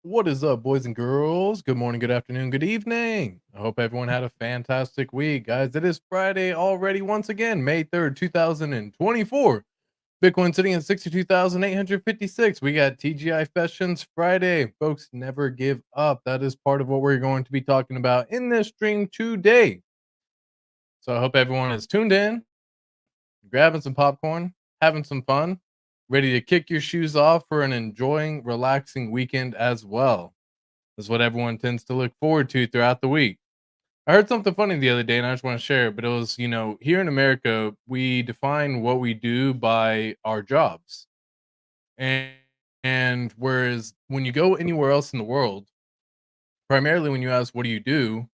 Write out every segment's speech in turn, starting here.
What is up, boys and girls? Good morning, good afternoon, good evening. I hope everyone had a fantastic week. Guys, it is Friday already, once again, May 3rd, 2024. Bitcoin sitting at 62,856. We got TGI Fessions Friday. Folks, never give up. That is part of what we're going to be talking about in this stream today. So I hope everyone is tuned in, grabbing some popcorn, having some fun, ready to kick your shoes off for an enjoying, relaxing weekend as well. Is what everyone tends to look forward to throughout the week. I heard something funny the other day and I just want to share it, but it was, here in America, we define what we do by our jobs. And and whereas when you go anywhere else in the world, primarily when you ask what do you do,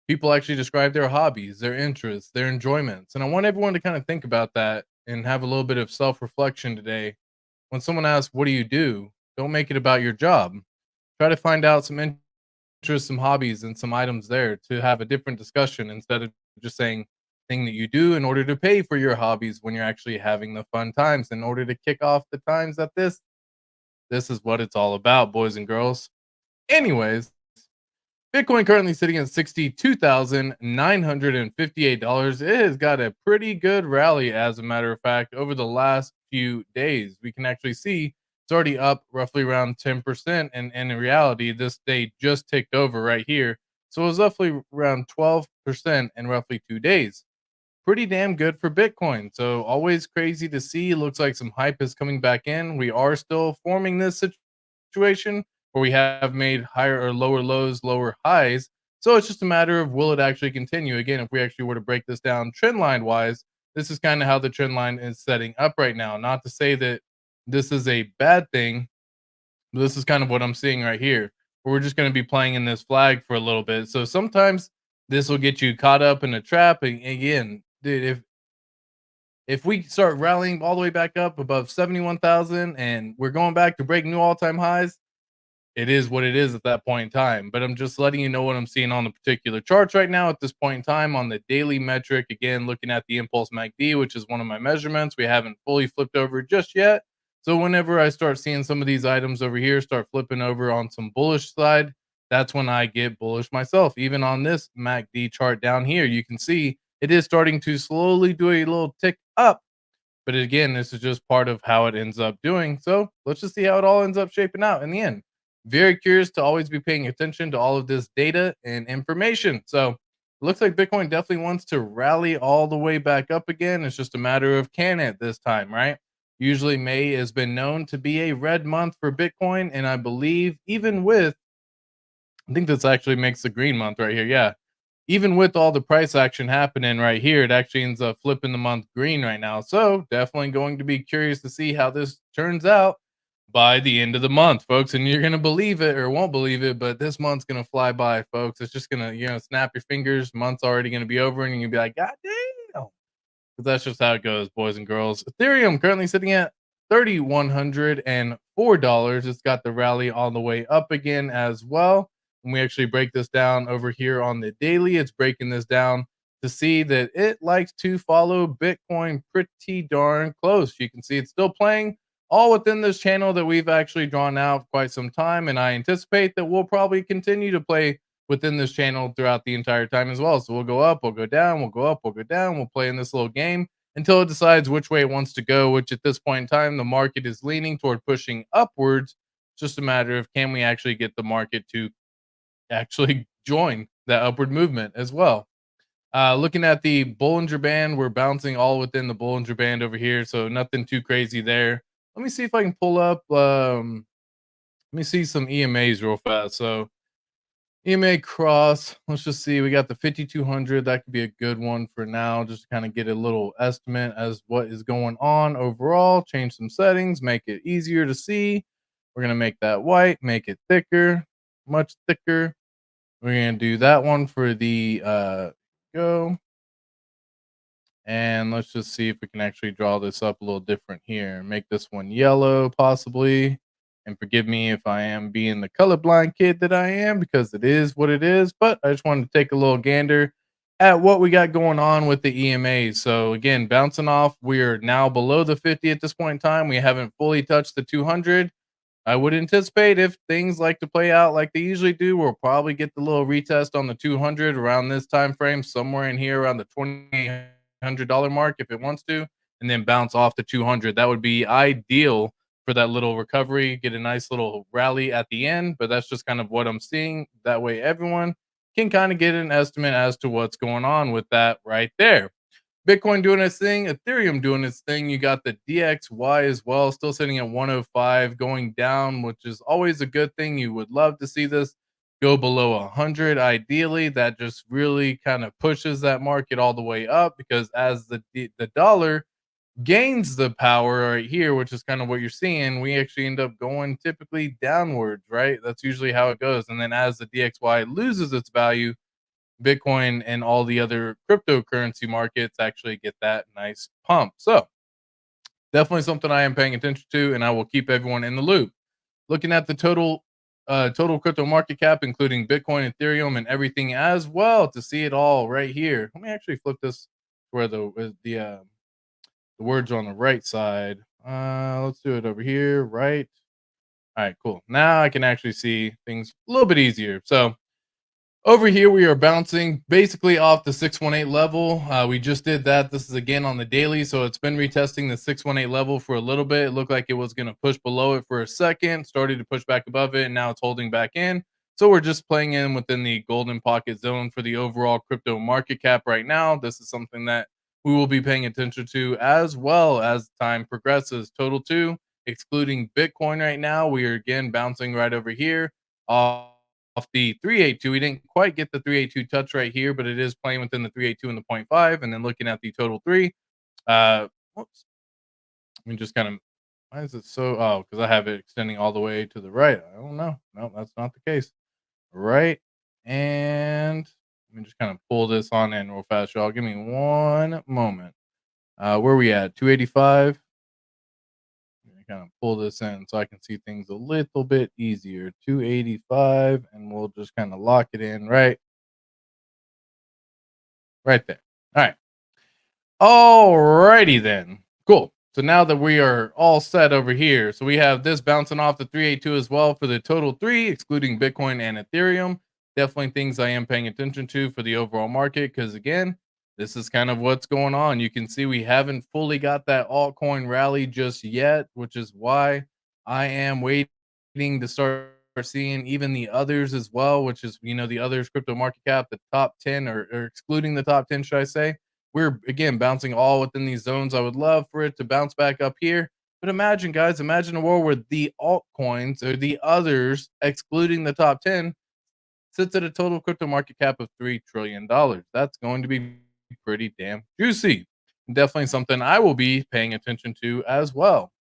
people actually describe their hobbies, their interests, their enjoyments. And I want everyone to kind of think about that and have a little bit of self-reflection today. When someone asks what do you do, don't make it about your job. Try to find out some interests, some hobbies, and some items there to have a different discussion instead of just saying thing that you do in order to pay for your hobbies when you're actually having the fun times in order to kick off the times that this is what it's all about, boys and girls. Anyways, Bitcoin currently sitting at $62,958. It has got a pretty good rally, as a matter of fact, over the last few days. We can actually see it's already up roughly around 10%. And in reality, this day just ticked over right here. So it was roughly around 12% in roughly 2 days. Pretty damn good for Bitcoin. So always crazy to see. Looks like some hype is coming back in. We are still forming this situation where we have made higher or lower lows, lower highs. So it's just a matter of will it actually continue? Again, if we actually were to break this down trend line wise, this is kind of how the trend line is setting up right now. Not to say that this is a bad thing, but this is kind of what I'm seeing right here. Where we're just going to be playing in this flag for a little bit. So sometimes this will get you caught up in a trap. And again, dude, if we start rallying all the way back up above 71,000 and we're going back to break new all-time highs, it is what it is at that point in time. But I'm just letting you know what I'm seeing on the particular charts right now at this point in time on the daily metric. Again, looking at the Impulse MACD, which is one of my measurements. We haven't fully flipped over just yet. So whenever I start seeing some of these items over here start flipping over on some bullish side, that's when I get bullish myself. Even on this MACD chart down here, you can see it is starting to slowly do a little tick up. But again, this is just part of how it ends up doing. So let's just see how it all ends up shaping out in the end. Very curious to always be paying attention to all of this data and information. So it looks like Bitcoin definitely wants to rally all the way back up again. It's just a matter of can it this time, right? Usually May has been known to be a red month for Bitcoin. And I believe even with, I think this actually makes the green month right here. Yeah. Even with all the price action happening right here, it actually ends up flipping the month green right now. So definitely going to be curious to see how this turns out by the end of the month, folks. And you're gonna believe it or won't believe it, but this month's gonna fly by, folks. It's just gonna, snap your fingers. Month's already gonna be over, and you're gonna be like, God damn. But that's just how it goes, boys and girls. Ethereum currently sitting at $3,104. It's got the rally all the way up again as well. When we actually break this down over here on the daily, it's breaking this down to see that it likes to follow Bitcoin pretty darn close. You can see it's still playing all within this channel that we've actually drawn out quite some time. And I anticipate that we'll probably continue to play within this channel throughout the entire time as well. So we'll go up, we'll go down, we'll go up, we'll go down, we'll play in this little game until it decides which way it wants to go, which at this point in time, the market is leaning toward pushing upwards. It's just a matter of can we actually get the market to actually join that upward movement as well. Looking at the Bollinger Band, we're bouncing all within the Bollinger Band over here, so nothing too crazy there. Let me see if I can pull up. Let me see some EMAs real fast. So EMA cross. Let's just see. We got the 5200. That could be a good one for now. Just to kind of get a little estimate as what is going on overall. Change some settings, make it easier to see. We're gonna make that white, make it thicker, much thicker. We're gonna do that one for the go. And let's just see if we can actually draw this up a little different here. Make this one yellow, possibly. And forgive me if I am being the colorblind kid that I am, because it is what it is. But I just wanted to take a little gander at what we got going on with the EMAs. So again, bouncing off, we are now below the 50 at this point in time. We haven't fully touched the 200. I would anticipate if things like to play out like they usually do, we'll probably get the little retest on the 200 around this time frame, somewhere in here around the $2,800 mark if it wants to, and then bounce off the 200. That would be ideal for that little recovery, get a nice little rally at the end, but that's just kind of what I'm seeing. That way everyone can kind of get an estimate as to what's going on with that right there. Bitcoin doing its thing, Ethereum doing its thing. You got the DXY as well, still sitting at 105, going down, which is always a good thing. You would love to see this go below 100. Ideally, that just really kind of pushes that market all the way up because as the dollar gains the power right here, which is kind of what you're seeing, we actually end up going typically downwards, right? That's usually how it goes. And then as the DXY loses its value, Bitcoin and all the other cryptocurrency markets actually get that nice pump. So, definitely something I am paying attention to, and I will keep everyone in the loop. Looking at the total crypto market cap, including Bitcoin, Ethereum, and everything as well, to see it all right here. Let me actually flip this where the words are on the right side. Let's do it over here, right? All right, cool. Now I can actually see things a little bit easier. So over here, we are bouncing basically off the 618 level. We just did that. This is again on the daily. So it's been retesting the 618 level for a little bit. It looked like it was going to push below it for a second, started to push back above it, and now it's holding back in. So we're just playing in within the golden pocket zone for the overall crypto market cap right now. This is something that we will be paying attention to as well as time progresses. Total two, excluding Bitcoin right now, we are again bouncing right over here off the 382. We didn't quite get the 382 touch right here, but it is playing within the 382 and the point 0.5. And then looking at the total three, whoops, let me just kind of, why is it so? Oh, because I have it extending all the way to the right. I don't know. No, that's not the case. Right. And let me just kind of pull this on in real fast, y'all. Give me one moment. Where are we at? 285. Kind of pull this in so I can see things a little bit easier. 285, and we'll just kind of lock it in right there. All right. Alrighty then. Cool. So now that we are all set over here, so we have this bouncing off the 382 as well for the total three, excluding Bitcoin and Ethereum. Definitely things I am paying attention to for the overall market because, again, this is kind of what's going on. You can see we haven't fully got that altcoin rally just yet, which is why I am waiting to start seeing even the others as well, which is, the others crypto market cap, the top 10 or excluding the top 10, should I say. We're again bouncing all within these zones. I would love for it to bounce back up here. But imagine, guys, imagine a world where the altcoins or the others, excluding the top 10, sits at a total crypto market cap of $3 trillion. That's going to be pretty damn juicy. Definitely something I will be paying attention to as well.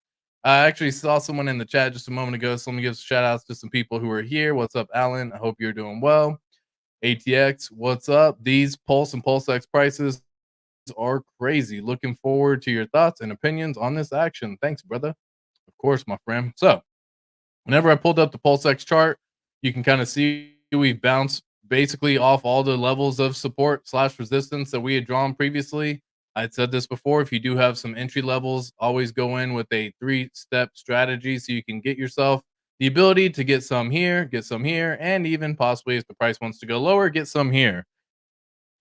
I actually saw someone in the chat just a moment ago. So let me give shout outs to some people who are here. What's up, Alan? I hope you're doing well. ATX, what's up? These Pulse and PulseX prices are crazy. Looking forward to your thoughts and opinions on this action. Thanks, brother. Of course, my friend. So, whenever I pulled up the PulseX chart, you can kind of see we bounced basically off all the levels of support slash resistance that we had drawn previously. I'd said this before. If you do have some entry levels, always go in with a 3-step strategy so you can get yourself the ability to get some here, and even possibly if the price wants to go lower, get some here.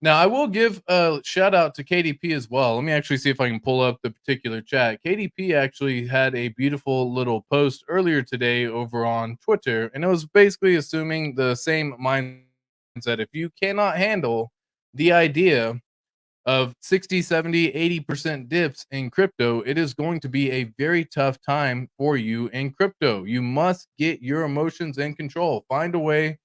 Now, I will give a shout out to KDP as well. Let me actually see if I can pull up the particular chat. KDP actually had a beautiful little post earlier today over on Twitter, and it was basically assuming the same mindset. If you cannot handle the idea of 60, 70, 80% dips in crypto, it is going to be a very tough time for you in crypto. You must get your emotions in control. Find a way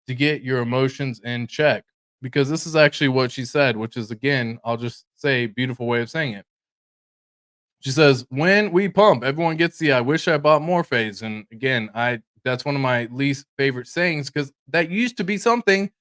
to get your emotions in check because this is actually what she said, which is, again, I'll just say beautiful way of saying it. She says, when we pump, everyone gets the I wish I bought more phase. And again, that's one of my least favorite sayings because that used to be something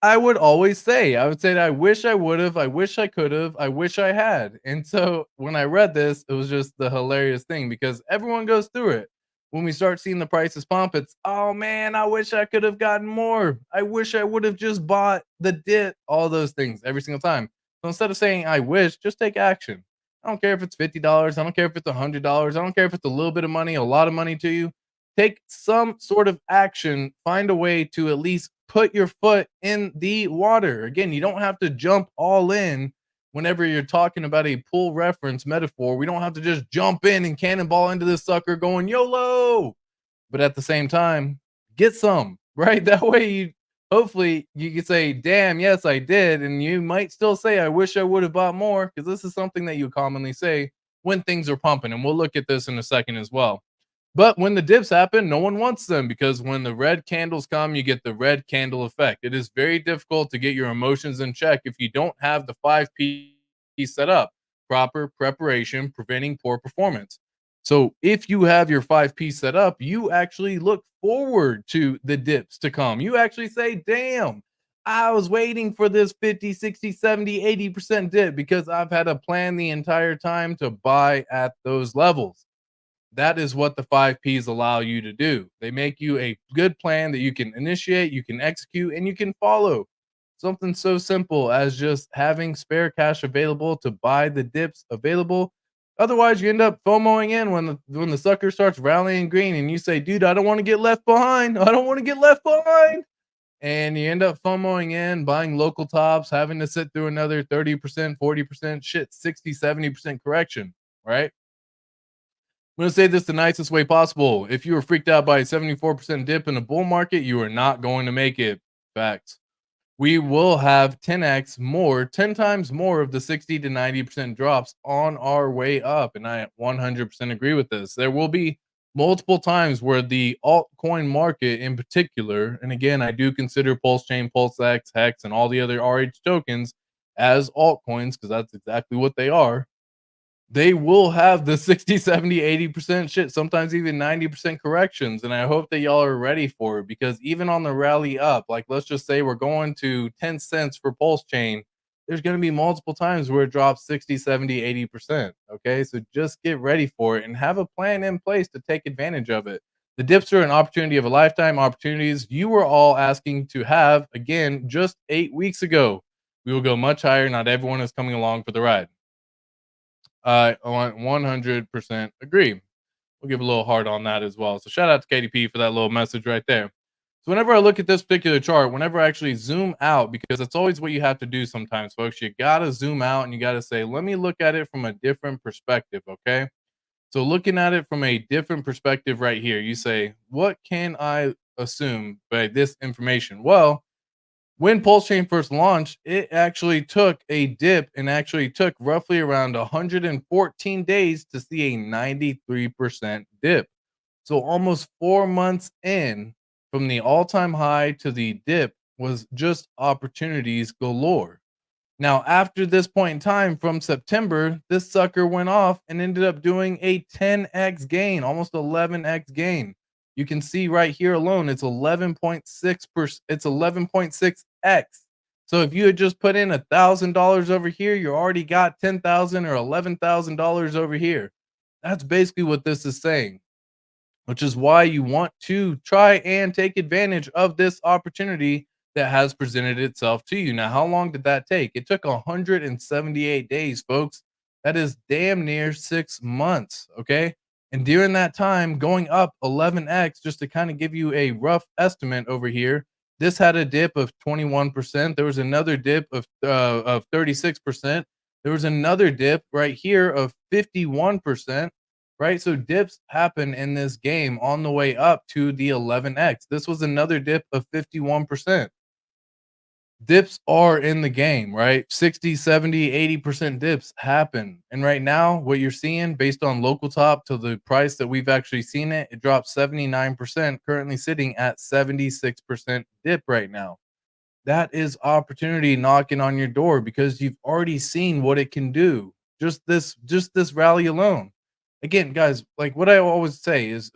I would always say. I would say that I wish I would have, I wish I could have, I wish I had. And so when I read this, it was just the hilarious thing because everyone goes through it. When we start seeing the prices pump, it's, oh man, I wish I could have gotten more. I wish I would have just bought the dip, all those things every single time. So instead of saying I wish, just take action. I don't care if it's $50. I don't care if it's $100. I don't care if it's a little bit of money, a lot of money to you. take some sort of action, find a way to at least put your foot in the water. Again, you don't have to jump all in whenever you're talking about a pool reference metaphor. We don't have to just jump in and cannonball into this sucker going YOLO. But at the same time, get some, right? That way you hopefully you can say, damn, yes, I did. And you might still say, I wish I would have bought more, because this is something that you commonly say when things are pumping. And we'll look at this in a second as well. But when the dips happen, no one wants them, because when the red candles come, you get the red candle effect. It is very difficult to get your emotions in check if you don't have the 5P set up. Proper preparation, preventing poor performance. So if you have your 5P set up, you actually look forward to the dips to come. You actually say, damn, I was waiting for this 50, 60, 70, 80% dip, because I've had a plan the entire time to buy at those levels. That is what the 5Ps allow you to do. They make you a good plan that you can initiate, you can execute, and you can follow. Something so simple as just having spare cash available to buy the dips available. Otherwise, you end up FOMOing in when the sucker starts rallying green and you say, dude, I don't want to get left behind. I don't want to get left behind. And you end up FOMOing in, buying local tops, having to sit through another 30%, 40%, shit, 60, 70% correction, right? I'm going to say this the nicest way possible. If you were freaked out by a 74% dip in a bull market, you are not going to make it. Facts. We will have 10x more, 10 times more of the 60 to 90% drops on our way up. And I 100% agree with this. There will be multiple times where the altcoin market in particular, and again, I do consider PulseChain, PulseX, Hex, and all the other RH tokens as altcoins, because that's exactly what they are. They will have the 60, 70, 80% shit, sometimes even 90% corrections. And I hope that y'all are ready for it, because even on the rally up, like let's just say we're going to 10 cents for Pulse Chain, there's going to be multiple times where it drops 60, 70, 80%. Okay. So just get ready for it and have a plan in place to take advantage of it. The dips are an opportunity of a lifetime, opportunities you were all asking to have again just 8 weeks ago. We will go much higher. Not everyone is coming along for the ride. I 100% agree. We'll give a little heart on that as well. So shout out to KDP for that little message right there. So whenever I look at this particular chart, whenever I actually zoom out, because that's always what you have to do sometimes, folks, you got to zoom out and you got to say, let me look at it from a different perspective. Okay. So looking at it from a different perspective right here, you say, what can I assume by this information? Well, when PulseChain first launched, it actually took a dip and actually took roughly around 114 days to see a 93% dip. So almost 4 months in from the all-time high to the dip was just opportunities galore. Now, after this point in time from September, this sucker went off and ended up doing a 10x gain, almost 11x gain. You can see right here alone, it's 11.6%. It's 11.6x. So if you had just put in $1,000 over here, you already got 10,000 or $11,000 over here. That's basically what this is saying, which is why you want to try and take advantage of this opportunity that has presented itself to you. Now, how long did that take? It took 178 days, folks. That is damn near 6 months. Okay. And during that time, going up 11x, just to kind of give you a rough estimate over here, this had a dip of 21%. There was another dip of 36%. There was another dip right here of 51%. Right? So dips happen in this game on the way up to the 11x. This was another dip of 51%. Dips are in the game, right? 60, 70, 80% dips happen. And right now, what you're seeing based on local top to the price that we've actually seen it, it dropped 79%, currently sitting at 76% dip right now. That is opportunity knocking on your door, because you've already seen what it can do. Just this rally alone. Again, guys, like what I always say is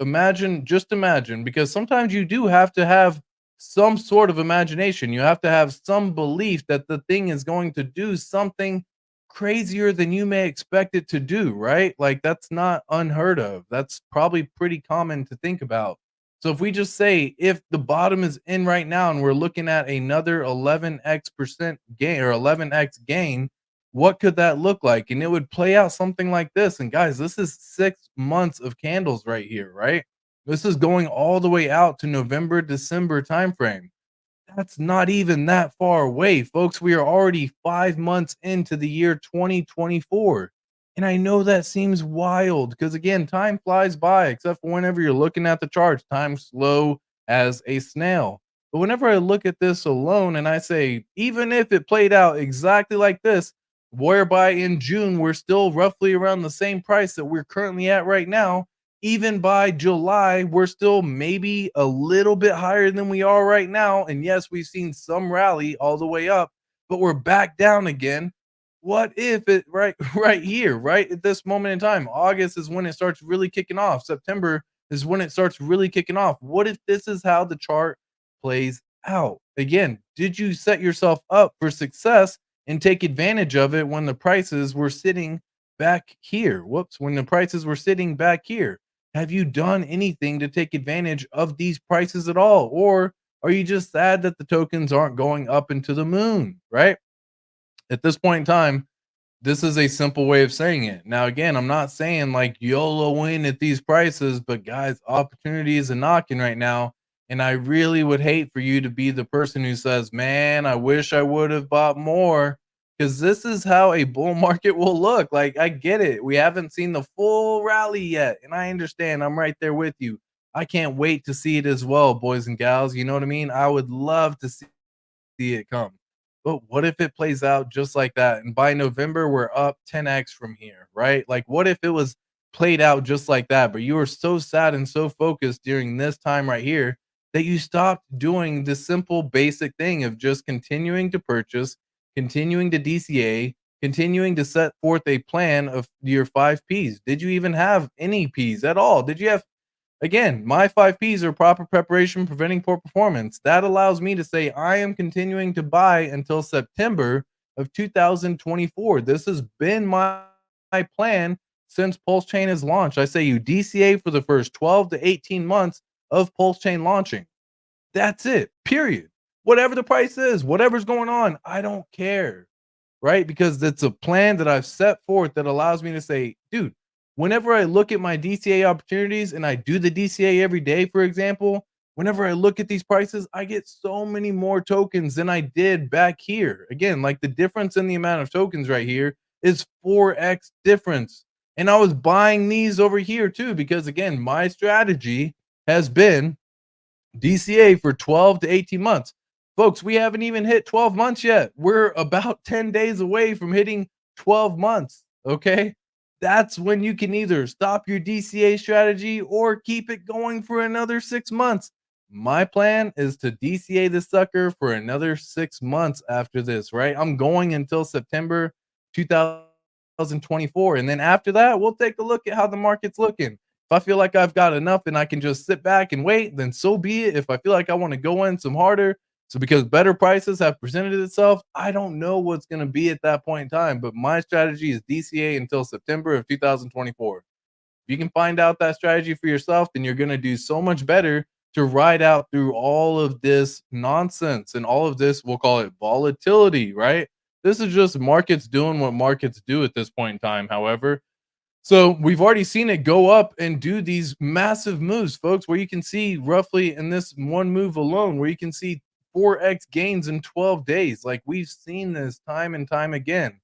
just imagine, because sometimes you do have to have some sort of imagination. You have to have some belief that the thing is going to do something crazier than you may expect it to do, right? Like that's not unheard of. That's probably pretty common to think about. So if we just say, if the bottom is in right now and we're looking at another 11x percent gain or 11x gain, what could that look like? And it would play out something like this. And guys, this is 6 months of candles right here, right? This is going all the way out to November, December timeframe. That's not even that far away, folks. We are already 5 months into the year 2024. And I know that seems wild because, again, time flies by, except for whenever you're looking at the charts. Time's slow as a snail. But whenever I look at this alone and I say, even if it played out exactly like this, whereby in June we're still roughly around the same price that we're currently at right now, even by July, we're still maybe a little bit higher than we are right now. And yes, we've seen some rally all the way up, but we're back down again. What if it right here, right at this moment in time? August is when it starts really kicking off. September is when it starts really kicking off. What if this is how the chart plays out? Again, did you set yourself up for success and take advantage of it when the prices were sitting back here? Whoops, when the prices were sitting back here. Have you done anything to take advantage of these prices at all? Or are you just sad that the tokens aren't going up into the moon, right? At this point in time, this is a simple way of saying it. Now, again, I'm not saying like YOLO in at these prices, but guys, opportunities are knocking right now. And I really would hate for you to be the person who says, man, I wish I would have bought more. Because this is how a bull market will look. Like, I get it. We haven't seen the full rally yet. And I understand. I'm right there with you. I can't wait to see it as well, boys and gals. You know what I mean? I would love to see it come. But what if it plays out just like that? And by November, we're up 10x from here, right? Like, what if it was played out just like that? But you were so sad and so focused during this time right here that you stopped doing the simple, basic thing of just continuing to purchase, continuing to DCA, continuing to set forth a plan of your 5 Ps. Did you even have any Ps at all? Did you have Again, my 5 Ps are proper preparation, preventing poor performance. That allows me to say I am continuing to buy until September of 2024. This has been my plan since PulseChain has launched. I say you DCA for the first 12 to 18 months of PulseChain launching. That's it, period. Whatever the price is, whatever's going on, I don't care, right? Because it's a plan that I've set forth that allows me to say, dude, whenever I look at my DCA opportunities and I do the DCA every day, for example, whenever I look at these prices, I get so many more tokens than I did back here. Again, like the difference in the amount of tokens right here is 4x difference. And I was buying these over here too, because again, my strategy has been DCA for 12 to 18 months. Folks, we haven't even hit 12 months yet. We're about 10 days away from hitting 12 months. Okay. That's when you can either stop your DCA strategy or keep it going for another 6 months. My plan is to DCA this sucker for another 6 months after this, right? I'm going until September 2024. And then after that, we'll take a look at how the market's looking. If I feel like I've got enough and I can just sit back and wait, then so be it. If I feel like I want to go in some harder, so because better prices have presented itself, I don't know what's going to be at that point in time. But my strategy is DCA until September of 2024. If you can find out that strategy for yourself, then you're going to do so much better to ride out through all of this nonsense and all of this, we'll call it volatility, right? This is just markets doing what markets do at this point in time. However, so we've already seen it go up and do these massive moves, folks, where you can see roughly in this one move alone, where you can see 4x gains in 12 days. Like we've seen this time and time again.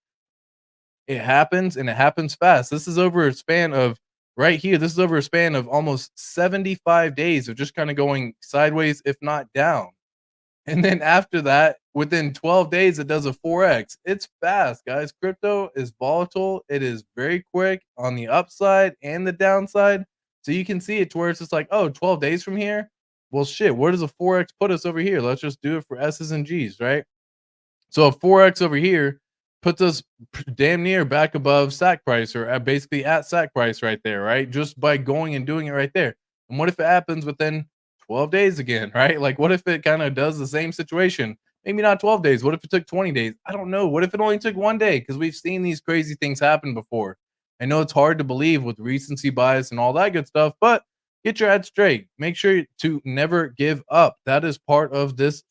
It happens and it happens fast. This is over a span of right here. This is over a span of almost 75 days of just kind of going sideways, if not down. And then after that, within 12 days, it does a 4x. It's fast, guys. Crypto is volatile. It is very quick on the upside and the downside. So you can see it to where it's just like, oh, 12 days from here. Well, shit, where does a 4x put us over here? Let's just do it for S's and G's, right? So a 4x over here puts us damn near back above sack price or basically at sack price right there, right? Just by going and doing it right there. And what if it happens within 12 days again, right? Like what if it kind of does the same situation? Maybe not 12 days. What if it took 20 days? I don't know. What if it only took 1 day? Because we've seen these crazy things happen before. I know it's hard to believe with recency bias and all that good stuff, but get your head straight. Make sure to never give up. That is part of this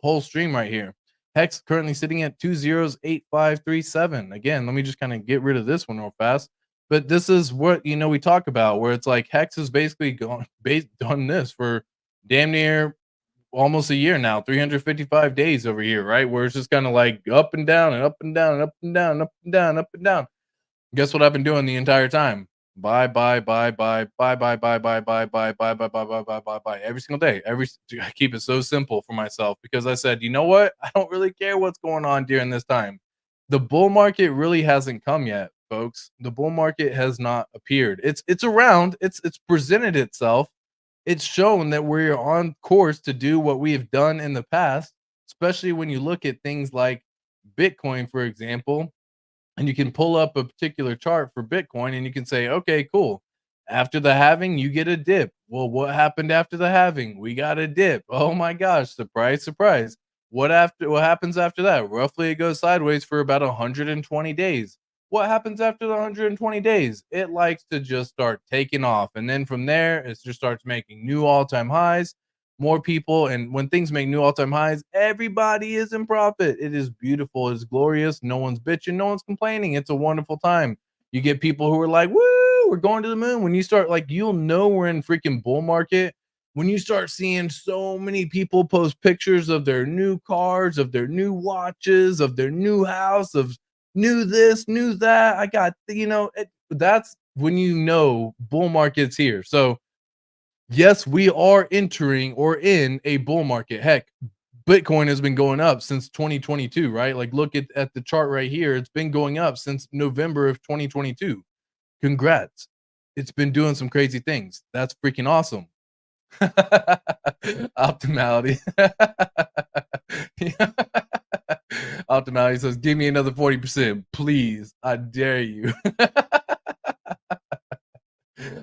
whole stream right here. Hex currently sitting at 2 zeros 8537. Again, let me just kind of get rid of this one real fast. But this is what, we talk about where it's like Hex is basically gone based on this for damn near almost a year now, 355 days over here, right? Where it's just kind of like up and down and up and down and up and down, and up and down, up and down. Guess what I've been doing the entire time? Buy, buy, buy, buy, buy, buy, buy, buy, buy, buy, buy, buy, buy, buy, buy, buy, buy, every single day. I keep it so simple for myself because I said, you know what? I don't really care what's going on during this time. The bull market really hasn't come yet, folks. The bull market has not appeared. It's around. It's presented itself. It's shown that we're on course to do what we have done in the past, especially when you look at things like Bitcoin, for example, and you can pull up a particular chart for Bitcoin and you can say, okay, cool. After the halving, you get a dip. Well, what happened after the halving? We got a dip. Oh my gosh, surprise, surprise. What happens after that? Roughly it goes sideways for about 120 days. What happens after the 120 days? It likes to just start taking off. And then from there, it just starts making new all-time highs, more people, and when things make new all-time highs, everybody is in profit. It is beautiful, it's glorious, no one's bitching, no one's complaining. It's a wonderful time. You get people who are like, woo, we're going to the moon. When you start, like, you'll know we're in freaking bull market when you start seeing so many people post pictures of their new cars, of their new watches, of their new house, of new this, new that. I got, that's when you know bull market's here. So yes, we are entering or in a bull market. Heck, Bitcoin has been going up since 2022, right? Like, look at the chart right here. It's been going up since November of 2022. Congrats. It's been doing some crazy things. That's freaking awesome. Optimality. Optimality says, give me another 40%, please. I dare you.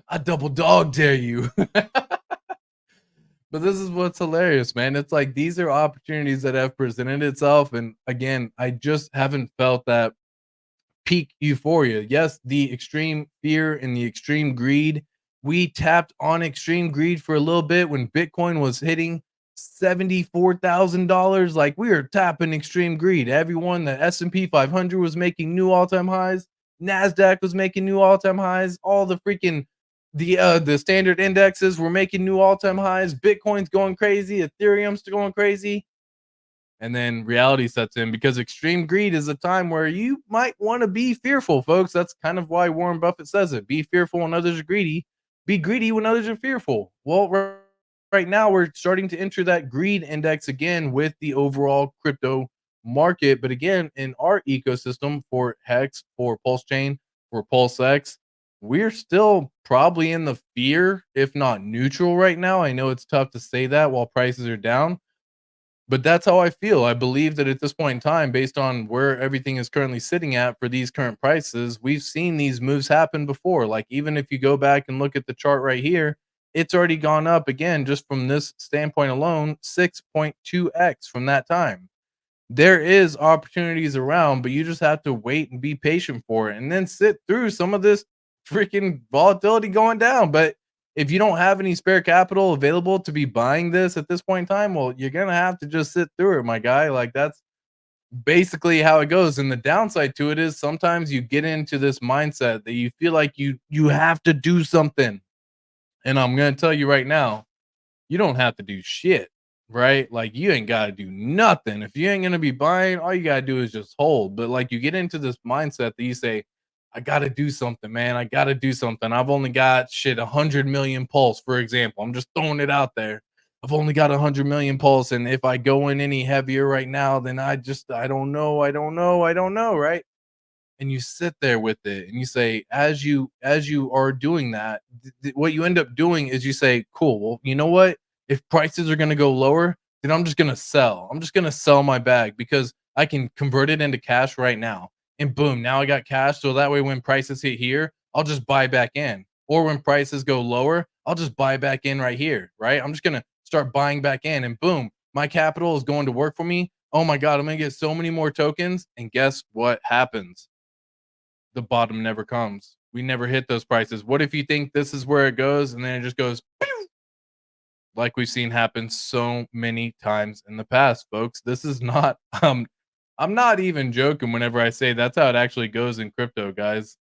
I double dog dare you. But this is what's hilarious, man. It's like these are opportunities that have presented itself. And again, I just haven't felt that peak euphoria. Yes, the extreme fear and the extreme greed. We tapped on extreme greed for a little bit when Bitcoin was hitting $74,000. Like, we were tapping extreme greed. Everyone, the S&P 500 was making new all-time highs. Nasdaq was making new all-time highs. All the freaking the standard indexes were making new all-time highs. Bitcoin's going crazy. Ethereum's going crazy. And then reality sets in because extreme greed is a time where you might want to be fearful, folks. That's kind of why Warren Buffett says it. Be fearful when others are greedy. Be greedy when others are fearful. Well, right now we're starting to enter that greed index again with the overall crypto market. But again, in our ecosystem for Hex, for PulseChain, for PulseX, we're still probably in the fear, if not neutral right now. I know it's tough to say that while prices are down, but that's how I feel. I believe that at this point in time, based on where everything is currently sitting at for these current prices, we've seen these moves happen before. Like, even if you go back and look at the chart right here, it's already gone up again just from this standpoint alone, 6.2x from that time. There is opportunities around, but you just have to wait and be patient for it and then sit through some of this freaking volatility going down. But if you don't have any spare capital available to be buying this at this point in time, well, you're gonna have to just sit through it, my guy. Like, that's basically how it goes. And the downside to it is sometimes you get into this mindset that you feel like you have to do something. And I'm gonna tell you right now, you don't have to do shit, right? Like, you ain't got to do nothing. If you ain't going to be buying, all you got to do is just hold. But like, you get into this mindset that you say, I got to do something, man. I got to do something. I've only got shit 100 million pulse, for example. I'm just throwing it out there. I've only got 100 million pulse. And if I go in any heavier right now, then I don't know. I don't know. Right. And you sit there with it and you say, as you are doing that, what you end up doing is you say, cool, well, you know what, if prices are going to go lower, then I'm just going to sell my bag because I can convert it into cash right now, and boom, now I got cash. So that way when prices hit here, I'll just buy back in, or when prices go lower, I'll just buy back in right here, right? I'm just going to start buying back in, and boom, my capital is going to work for me. Oh my god, I'm going to get so many more tokens. And guess what happens? The bottom never comes. We never hit those prices. What if you think this is where it goes and then it just goes pew, like we've seen happen so many times in the past, folks? This is not I'm not even joking whenever I say that's how it actually goes in crypto, guys.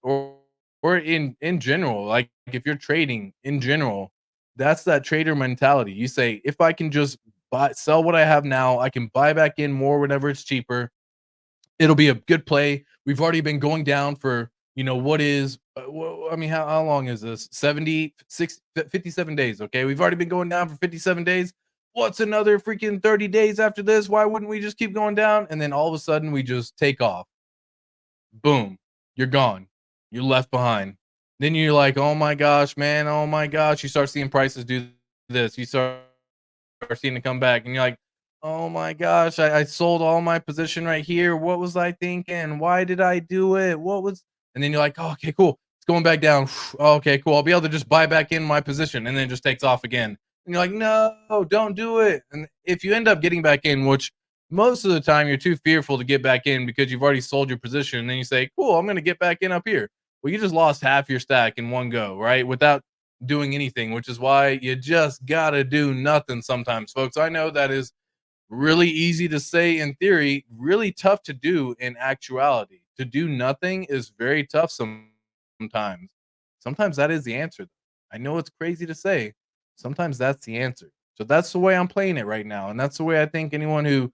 or in general, like if you're trading in general, that's that trader mentality. You say, if I can just sell what I have now, I can buy back in more whenever it's cheaper. It'll be a good play. We've already been going down for, what is, I mean, how long is this? 76, 57 days. Okay. We've already been going down for 57 days. What's another freaking 30 days after this? Why wouldn't we just keep going down? And then all of a sudden we just take off. Boom. You're gone. You're left behind. Then you're like, oh my gosh, man. Oh my gosh. You start seeing prices do this. You start seeing it come back, and you're like, "Oh my gosh, I sold all my position right here. What was I thinking? Why did I do it? What was?" And then you're like, "Oh, okay, cool. It's going back down. Oh, okay, cool. I'll be able to just buy back in my position," and then it just takes off again. And you're like, "No, don't do it." And if you end up getting back in, which most of the time you're too fearful to get back in because you've already sold your position, and then you say, "Cool, I'm going to get back in up here." Well, you just lost half your stack in one go, right? Without doing anything, which is why you just gotta do nothing sometimes, folks. I know that is really easy to say in theory, really tough to do in actuality. To do nothing is very tough sometimes. Sometimes that is the answer. I know it's crazy to say. Sometimes that's the answer. So that's the way I'm playing it right now. And that's the way I think anyone who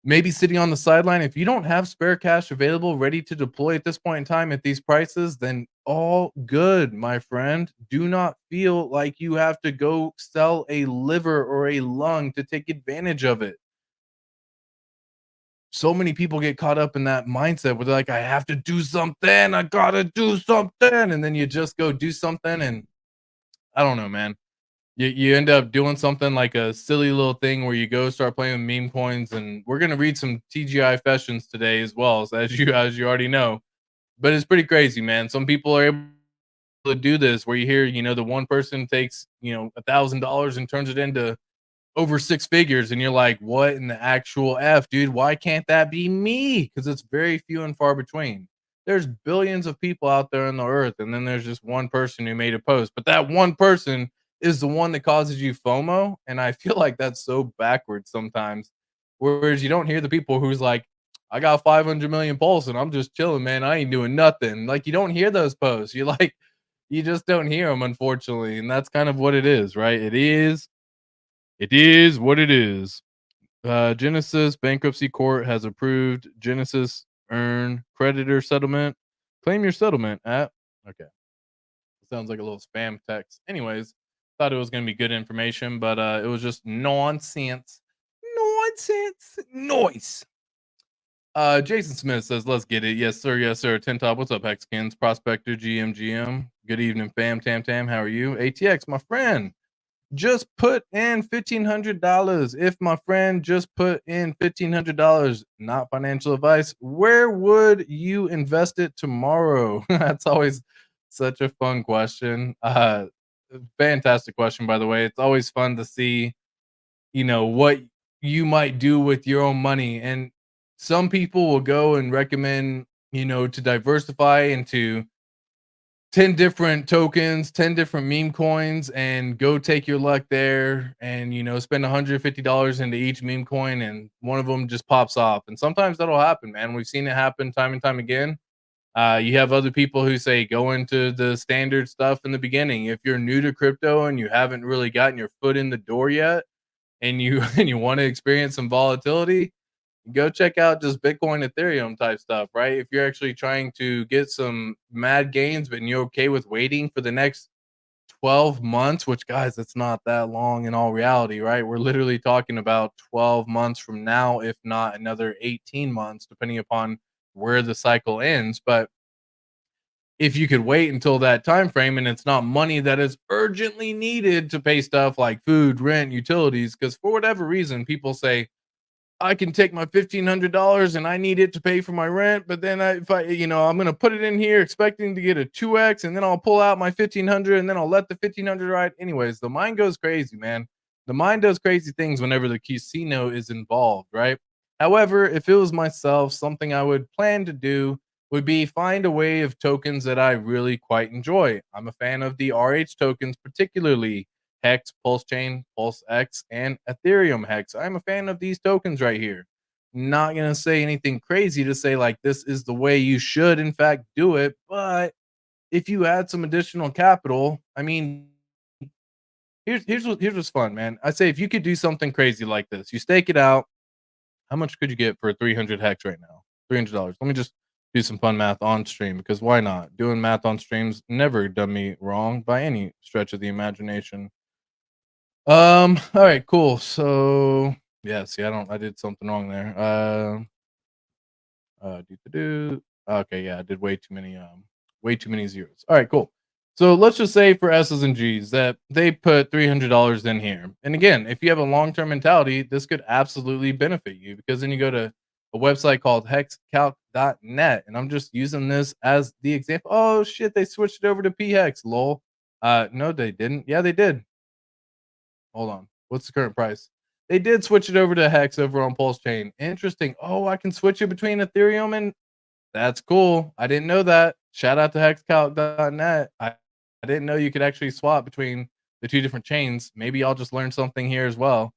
maybe sitting on the sideline. If you don't have spare cash available ready to deploy at this point in time at these prices, then all good, my friend. Do not feel like you have to go sell a liver or a lung to take advantage of it. So many people get caught up in that mindset where they're like, I have to do something, I gotta do something. And then you just go do something. And I don't know, man. You end up doing something like a silly little thing where you go start playing with meme coins, and we're gonna read some TGI Fessions today as well, so as you already know. But it's pretty crazy, man. Some people are able to do this where you hear, the one person takes, $1,000 and turns it into over six figures, and you're like, what in the actual F, dude? Why can't that be me? Because it's very few and far between. There's billions of people out there on the earth, and then there's just one person who made a post. But that one person is the one that causes you FOMO. And I feel like that's so backwards sometimes. Whereas you don't hear the people who's like, I got 500 million pulse and I'm just chilling, man. I ain't doing nothing. Like, you don't hear those posts. You like, you just don't hear them, unfortunately. And that's kind of what it is, right? It is what it is. Genesis bankruptcy court has approved Genesis earn creditor settlement. Claim your settlement at. Okay, sounds like a little spam text. Anyways, thought it was gonna be good information, but it was just nonsense. Nonsense. Noise. Jason Smith says, "Let's get it." Yes, sir. Yes, sir. Ten top. What's up, Hexkins? Prospector, GM. Good evening, fam. Tam. How are you? ATX, my friend. Just put in $1,500. If my friend just put in $1,500, not financial advice, where would you invest it tomorrow? That's always such a fun question. Fantastic question, by the way. It's always fun to see, what you might do with your own money. And some people will go and recommend, to diversify into 10 different tokens, 10 different meme coins, and go take your luck there and, spend $150 into each meme coin, and one of them just pops off. And sometimes that'll happen, man. We've seen it happen time and time again. You have other people who say go into the standard stuff in the beginning. If you're new to crypto and you haven't really gotten your foot in the door yet, and you and you want to experience some volatility, go check out just Bitcoin, Ethereum type stuff, right? If you're actually trying to get some mad gains, but you're okay with waiting for the next 12 months, which, guys, it's not that long in all reality, right? We're literally talking about 12 months from now, if not another 18 months, depending upon where the cycle ends. But if you could wait until that time frame, and it's not money that is urgently needed to pay stuff like food, rent, utilities, because for whatever reason, people say, I can take my $1,500 and I need it to pay for my rent, but then if I, I'm gonna put it in here expecting to get a 2x, and then I'll pull out my 1,500, and then I'll let the 1,500 ride. Anyways, the mind goes crazy, man. The mind does crazy things whenever the casino is involved, right? However, if it was myself, something I would plan to do would be find a way of tokens that I really quite enjoy. I'm a fan of the RH tokens, particularly Hex, PulseChain, PulseX, and Ethereum Hex. I'm a fan of these tokens right here. Not going to say anything crazy to say like this is the way you should, in fact, do it, but if you add some additional capital, I mean, here's what's fun, man. I say if you could do something crazy like this, you stake it out. How much could you get for 300 hex right now? $300. Let me just do some fun math on stream because why not? Doing math on streams never done me wrong by any stretch of the imagination. All right, cool. So yeah, see, I did something wrong there. Do. Okay, yeah, I did way too many zeros. All right, cool. So let's just say for S's and G's that they put $300 in here. And again, if you have a long-term mentality, this could absolutely benefit you because then you go to a website called hexcalc.net, and I'm just using this as the example. Oh shit, they switched it over to PHEX, lol. No, they didn't. Yeah, they did. Hold on. What's the current price? They did switch it over to Hex over on PulseChain. Interesting. Oh, I can switch it between Ethereum and that's cool. I didn't know that. Shout out to hexcalc.net. I didn't know you could actually swap between the two different chains. Maybe I'll just learn something here as well.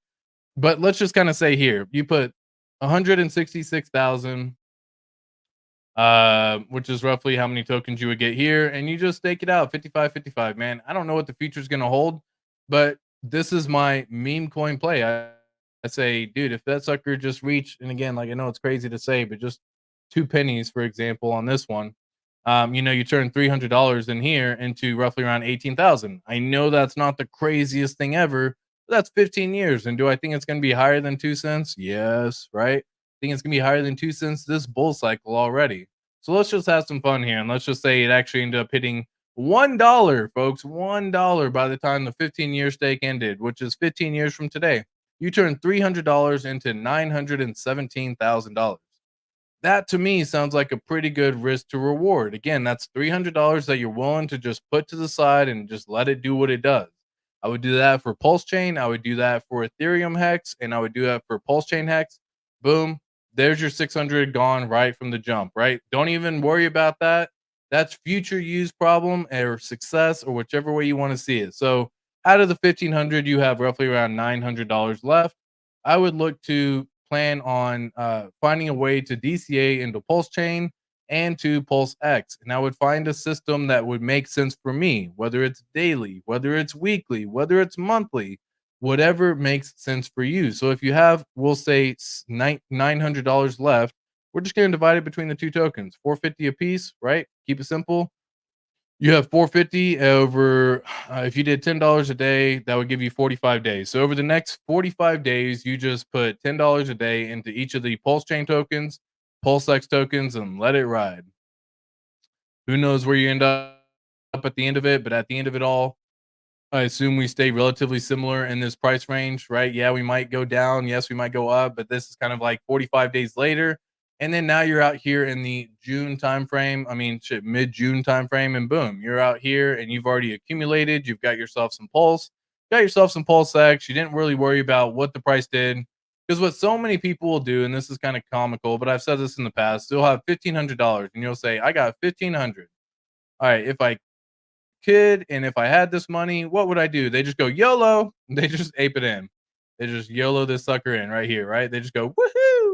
But let's just kind of say here, you put 166,000 which is roughly how many tokens you would get here, and you just stake it out 55-55. Man, I don't know what the future's gonna hold, but this is my meme coin play. I say, dude, if that sucker just reached, and again, like I know it's crazy to say, but just two pennies, for example, on this one, you turn $300 in here into roughly around 18,000. I know that's not the craziest thing ever, but that's 15 years. And do I think it's going to be higher than 2 cents? Yes, right. I think it's going to be higher than 2 cents this bull cycle already. So let's just have some fun here. And let's just say it actually ended up hitting $1, folks, $1 by the time the 15-year stake ended, which is 15 years from today. You turn $300 into $917,000. That to me sounds like a pretty good risk to reward. Again, that's $300 that you're willing to just put to the side and just let it do what it does. I would do that for Pulse Chain. I would do that for Ethereum Hex, and I would do that for Pulse Chain Hex. Boom. There's your 600 gone right from the jump, right? Don't even worry about that. That's future use problem or success or whichever way you want to see it. So out of the 1500, you have roughly around $900 left. I would look to plan on finding a way to DCA into Pulse Chain and to Pulse X. And I would find a system that would make sense for me, whether it's daily, whether it's weekly, whether it's monthly, whatever makes sense for you. So if you have, we'll say $900 left, we're just going to divide it between the two tokens, 450 a piece, right? Keep it simple. You have 450 over if you did $10 a day, that would give you 45 days. So over the next 45 days, you just put $10 a day into each of the Pulse Chain tokens, Pulse X tokens, and let it ride. Who knows where you end up at the end of it, but at the end of it all, I assume we stay relatively similar in this price range, right? Yeah, we might go down. Yes, we might go up, but this is kind of like 45 days later. And then now you're out here in the June timeframe. I mean, shit, mid-June timeframe, and boom, you're out here and you've already accumulated. You've got yourself some pulse, got yourself some pulse X. You didn't really worry about what the price did. Because what so many people will do, and this is kind of comical, but I've said this in the past, they'll have $1,500 and you'll say, I got 1,500. All right, if I kid, and if I had this money, what would I do? They just go YOLO. They just ape it in. They just YOLO this sucker in right here, right? They just go woohoo.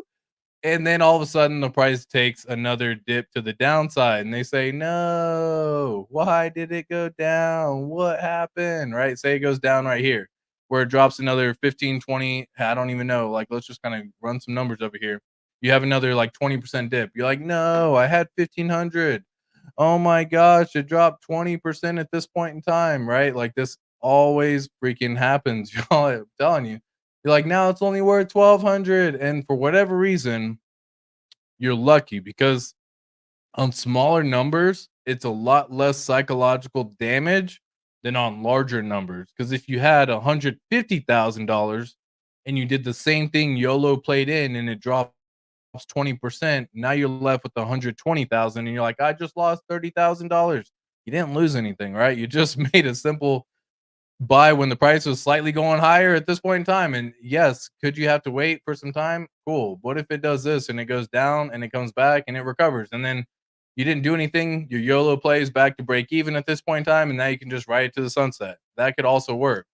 And then all of a sudden the price takes another dip to the downside and they say, no, why did it go down? What happened? Right? Say it goes down right here where it drops another 15, 20. I don't even know. Like, let's just kind of run some numbers over here. You have another like 20% dip. You're like, no, I had 1500. Oh my gosh, it dropped 20% at this point in time, right? Like this always freaking happens, y'all. I'm telling you. You're like, now it's only worth 1200. And for whatever reason, you're lucky because on smaller numbers, it's a lot less psychological damage than on larger numbers. Because if you had $150,000 and you did the same thing YOLO played in and it dropped 20%, now you're left with 120,000 and you're like, I just lost $30,000. You didn't lose anything, right? You just made a simple buy when the price was slightly going higher at this point in time. And yes, could you have to wait for some time? Cool. What if it does this and it goes down and it comes back and it recovers? And then you didn't do anything. Your YOLO plays back to break even at this point in time. And now you can just ride it to the sunset. That could also work.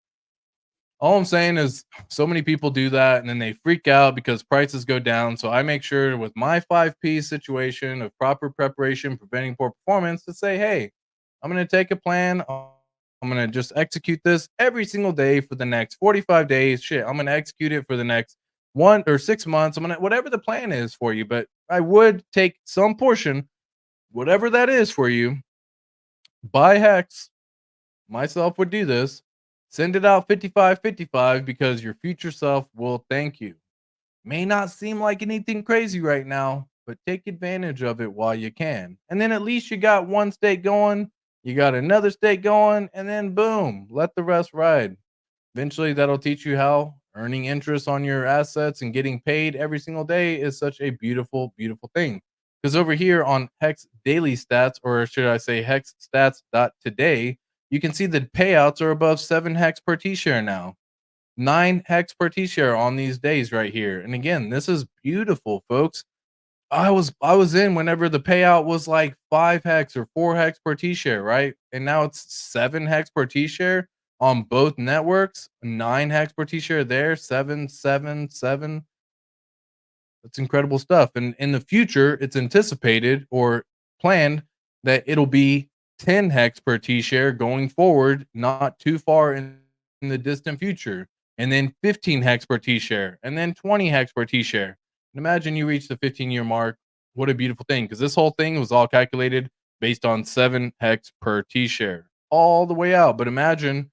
All I'm saying is so many people do that and then they freak out because prices go down. So I make sure with my 5P situation of proper preparation, preventing poor performance to say, hey, I'm going to take a plan. I'm going to just execute this every single day for the next 45 days. Shit, I'm going to execute it for the next 1 or 6 months. I'm going to, whatever the plan is for you, but I would take some portion, whatever that is for you, buy Hex. Myself would do this. Send it out 55-55 because your future self will thank you. May not seem like anything crazy right now, but take advantage of it while you can. And then at least you got one state going, you got another state going, and then boom, let the rest ride. Eventually, that'll teach you how earning interest on your assets and getting paid every single day is such a beautiful, beautiful thing. Because over here on Hex Daily Stats, or should I say Hex Stats today, you can see the payouts are above 7 hex per T share now. 9 hex per T share on these days right here. And again, this is beautiful, folks. I was in whenever the payout was like 5 hex or 4 hex per T share, right? And now it's 7 hex per T share on both networks, 9 hex per T share there, 777. That's incredible stuff. And in the future, it's anticipated or planned that it'll be 10 hex per T share going forward, not too far in the distant future. And then 15 hex per T share, and then 20 hex per T share. And imagine you reach the 15-year mark. What a beautiful thing. Because this whole thing was all calculated based on 7 hex per T share all the way out. But imagine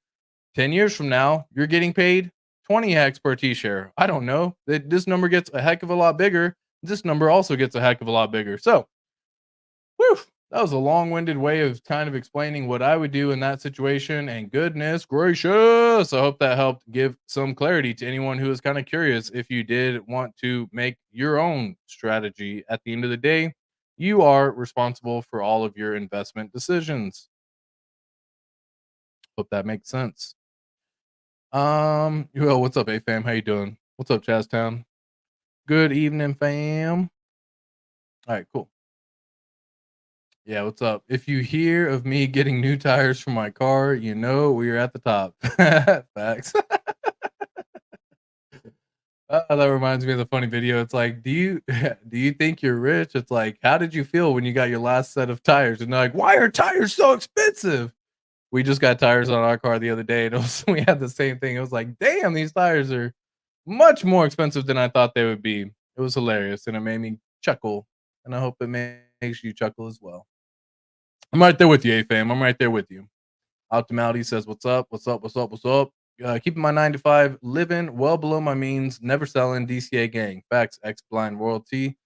10 years from now, you're getting paid 20 hex per T share. I don't know. This number gets a heck of a lot bigger. This number also gets a heck of a lot bigger. So, whew, that was a long winded way of kind of explaining what I would do in that situation. And goodness gracious, I hope that helped give some clarity to anyone who is kind of curious. If you did want to make your own strategy at the end of the day, you are responsible for all of your investment decisions. Hope that makes sense. Yo, what's up, A fam? How you doing? What's up, Chaztown? Good evening, fam. All right, cool. Yeah, what's up? If you hear of me getting new tires for my car, you know we are at the top. Facts. That reminds me of the funny video. It's like, do you do you think you're rich? It's like, how did you feel when you got your last set of tires? And they're like, why are tires so expensive? We just got tires on our car the other day, and we had the same thing. It was like, damn, these tires are much more expensive than I thought they would be. It was hilarious, and it made me chuckle, and I hope it makes you chuckle as well. I'm right there with you, A-fam. I'm right there with you. Optimality says, "What's up? What's up? What's up? What's up?" Keeping my 9 to 5, living well below my means, never selling. DCA gang. Facts. X blind royalty.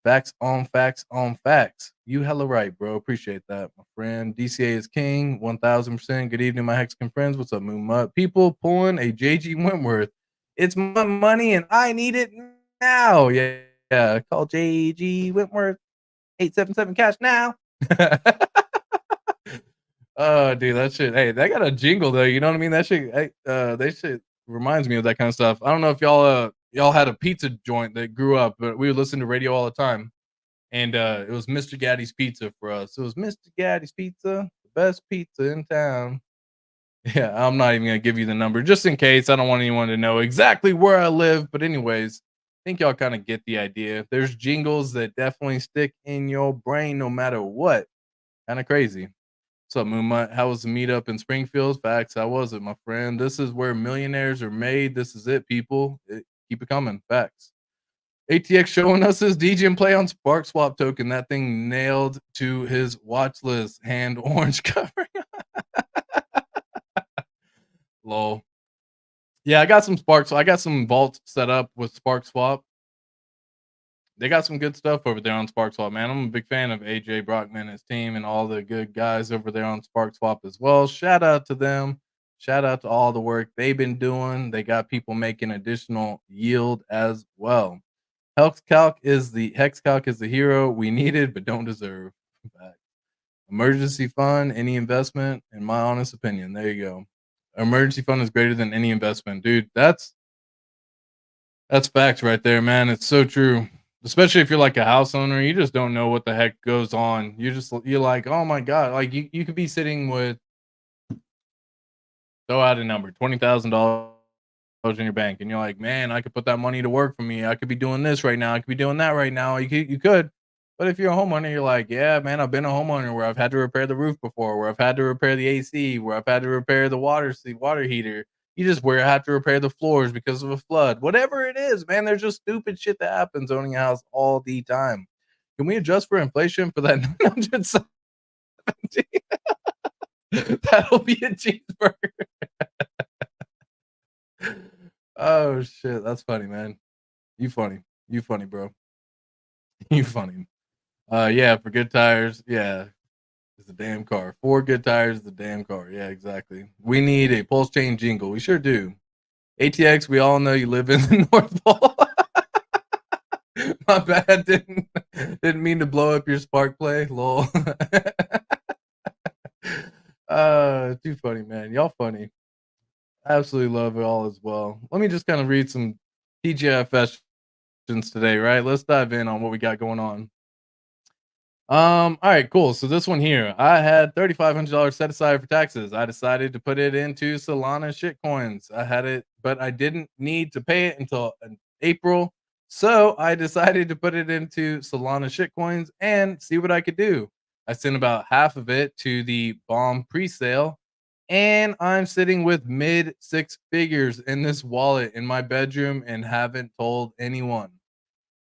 Facts on facts on facts. You hella right, bro. Appreciate that, my friend. DCA is king. 1000%. Good evening, my Hexagon friends. What's up, Moon Mutt? People pulling a JG Wentworth. It's my money and I need it now. Yeah, yeah. Call JG Wentworth 877 cash now. Oh, dude, that shit. Hey, that got a jingle though. You know what I mean? That shit. That shit reminds me of that kind of stuff. I don't know if y'all had a pizza joint that grew up, but we would listen to radio all the time, and it was Mr. Gaddy's Pizza for us. It was Mr. Gaddy's Pizza, the best pizza in town. Yeah, I'm not even gonna give you the number just in case. I don't want anyone to know exactly where I live. But anyways, I think y'all kind of get the idea. There's jingles that definitely stick in your brain no matter what. Kind of crazy. What's up, Moonmont? How was the meetup in Springfield? Facts. How was it, my friend? This is where millionaires are made. This is it, people. Keep it coming. Facts. ATX showing us his DJ and play on Spark Swap token. That thing nailed to his watch list. Hand orange covering. Lol. Yeah, I got some Spark. So I got some vaults set up with Spark Swap. They got some good stuff over there on Spark Swap, man. I'm a big fan of AJ Brockman and his team and all the good guys over there on Spark Swap as well. Shout out to them. Shout out to all the work they've been doing. They got people making additional yield as well. Hex Calc is the hero we needed but don't deserve. Emergency fund, any investment, in my honest opinion. There you go. Emergency fund is greater than any investment, dude. That's facts right there, man. It's so true. Especially if you're like a house owner, you just don't know what the heck goes on. You're like, oh my god, like you could be sitting with, throw out a number, $20,000 in your bank, and you're like, man, I could put that money to work for me. I could be doing this right now. I could be doing that right now. You could. But if you're a homeowner, you're like, yeah, man, I've been a homeowner where I've had to repair the roof before, where I've had to repair the AC, where I've had to repair the water heater. You just where I have to repair the floors because of a flood. Whatever it is, man, there's just stupid shit that happens owning a house all the time. Can we adjust for inflation for that 970? That'll be a cheeseburger. Oh shit, that's funny, man. You funny. You funny, bro. You funny. Yeah, for good tires, yeah, it's a damn car. 4 good tires is a damn car. Yeah, exactly. We need a PulseChain jingle. We sure do. ATX, we all know you live in the North Pole. My bad. Didn't mean to blow up your spark play. Lol. Too funny, man. Y'all funny. Absolutely love it all as well. Let me just kind of read some TGI Festions today, right? Let's dive in on what we got going on. All right, cool. So this one here, I had $3,500 set aside for taxes. I decided to put it into Solana shitcoins. I had it, but I didn't need to pay it until April. So I decided to put it into Solana shitcoins and see what I could do. I sent about half of it to the bomb pre-sale, and I'm sitting with mid 6 figures in this wallet in my bedroom and haven't told anyone.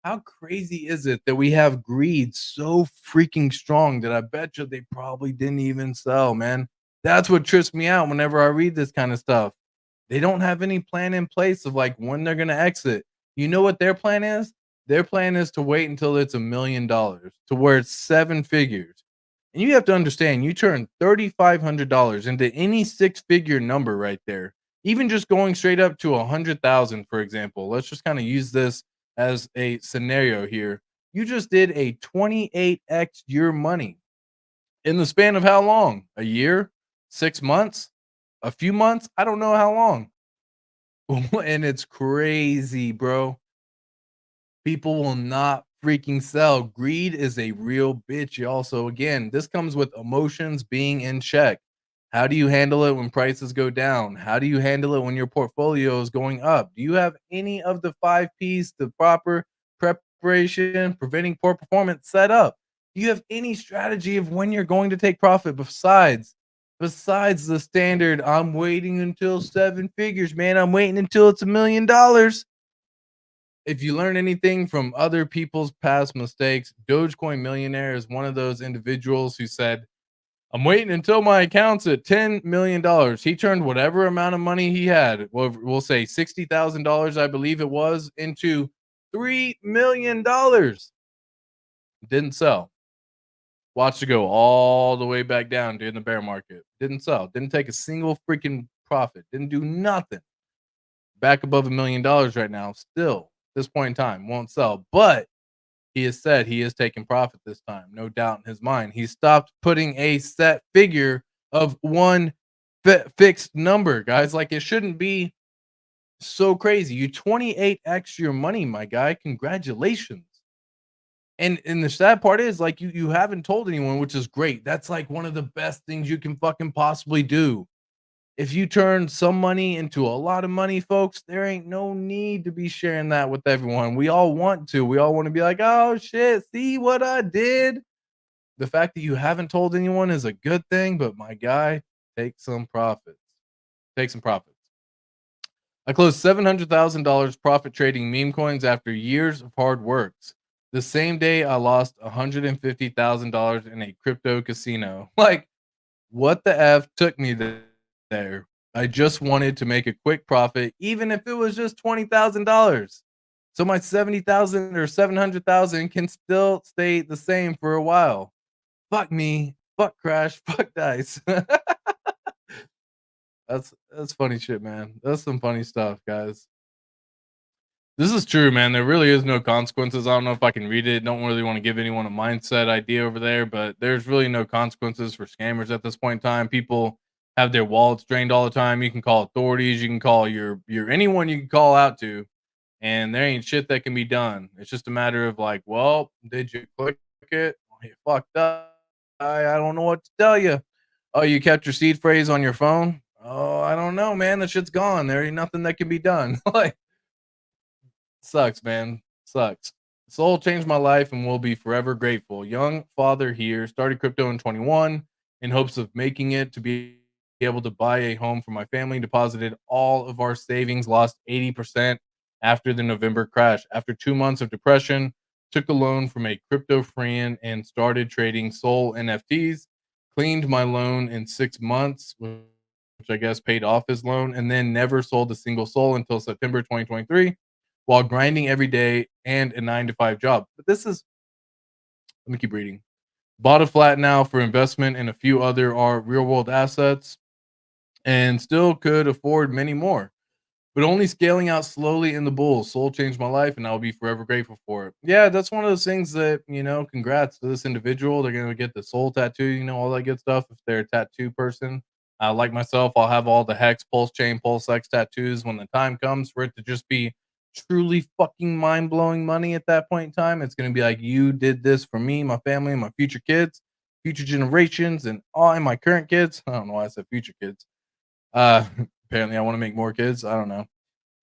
How crazy is it that we have greed so freaking strong that I bet you they probably didn't even sell, man? That's what trips me out whenever I read this kind of stuff. They don't have any plan in place of like when they're going to exit. You know what their plan is? Their plan is to wait until it's $1 million to where it's 7 figures. And you have to understand, you turn $3,500 into any 6 figure number right there. Even just going straight up to 100,000, for example. Let's just kind of use this as a scenario here. You just did a 28x your money in the span of how long? A year? 6 months? A few months? I don't know how long. And it's crazy, bro. People will not freaking sell. Greed is a real bitch, y'all. So again, this comes with emotions being in check. How do you handle it when prices go down? How do you handle it when your portfolio is going up? Do you have any of the 5 P's, the proper preparation, preventing poor performance set up? Do you have any strategy of when you're going to take profit besides the standard, I'm waiting until 7 figures, man. I'm waiting until it's $1 million. If you learn anything from other people's past mistakes, Dogecoin Millionaire is one of those individuals who said, I'm waiting until my account's at $10 million. He turned whatever amount of money he had, we'll say $60,000, I believe it was, into $3 million. Didn't sell. Watched it go all the way back down during the bear market. Didn't sell. Didn't take a single freaking profit. Didn't do nothing. Back above $1 million right now. Still, at this point in time, won't sell. But he has said he is taking profit this time. No doubt in his mind. He stopped putting a set figure of one fixed number, guys. Like it shouldn't be so crazy. You 28x your money, my guy. Congratulations. And the sad part is like you haven't told anyone, which is great. That's like one of the best things you can fucking possibly do. If you turn some money into a lot of money, folks, there ain't no need to be sharing that with everyone. We all want to. We all want to be like, "Oh shit, see what I did?" The fact that you haven't told anyone is a good thing, but my guy, take some profits. Take some profits. I closed $700,000 profit trading meme coins after years of hard work. The same day I lost $150,000 in a crypto casino. Like, what the F took me there? I just wanted to make a quick profit, even if it was just $20,000. So my 70,000 or 700,000 can still stay the same for a while. Fuck me, fuck Crash, fuck Dice. That's funny shit, man. That's some funny stuff, guys. This is true, man. There really is no consequences. I don't know if I can read it. Don't really want to give anyone a mindset idea over there, but there's really no consequences for scammers at this point in time. People have their wallets drained all the time. You can call authorities, you can call your anyone you can call out to, and there ain't shit that can be done. It's just a matter of like, well, did you click it? Oh, you fucked up. I don't know what to tell you. Oh, you kept your seed phrase on your phone? Oh, I don't know, man. The shit's gone. There ain't nothing that can be done. Like, sucks, man. Sucks. Soul changed my life and will be forever grateful. Young father here, started crypto in 21 in hopes of making it to be able to buy a home for my family, deposited all of our savings, lost 80% after the November crash. After 2 months of depression, took a loan from a crypto friend and started trading Soul NFTs, cleaned my loan in 6 months, which I guess paid off his loan, and then never sold a single Soul until September 2023 while grinding every day and a 9 to 5 job. But this is, let me keep reading. Bought a flat now for investment and a few other are real world assets and still could afford many more, but only scaling out slowly in the bulls. Soul changed my life and I'll be forever grateful for it. Yeah, that's one of those things that, congrats to this individual. They're going to get the soul tattoo, all that good stuff if they're a tattoo person. Like myself, I'll have all the Hex, PulseChain, PulseX tattoos when the time comes for it to just be truly fucking mind blowing money at that point in time. It's going to be like, you did this for me, my family, and my future kids, future generations, and all and my current kids. I don't know why I said future kids. Apparently, I want to make more kids. I don't know.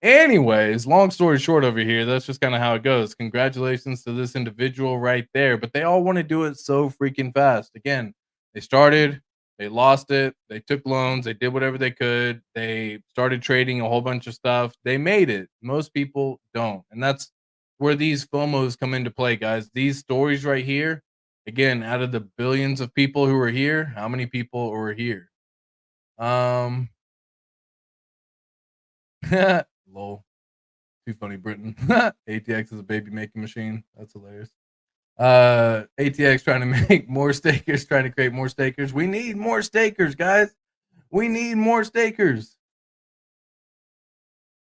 Anyways, long story short over here, that's just kind of how it goes. Congratulations to this individual right there, but they all want to do it so freaking fast. Again, they started, they lost it, they took loans, they did whatever they could, they started trading a whole bunch of stuff. They made it. Most people don't. And that's where these FOMOs come into play, guys. These stories right here, again, out of the billions of people who are here, how many people are here? Um, lol. Too funny, Britain. ATX is a baby making machine. That's hilarious. ATX trying to make more stakers, trying to create more stakers. We need more stakers, guys. We need more stakers.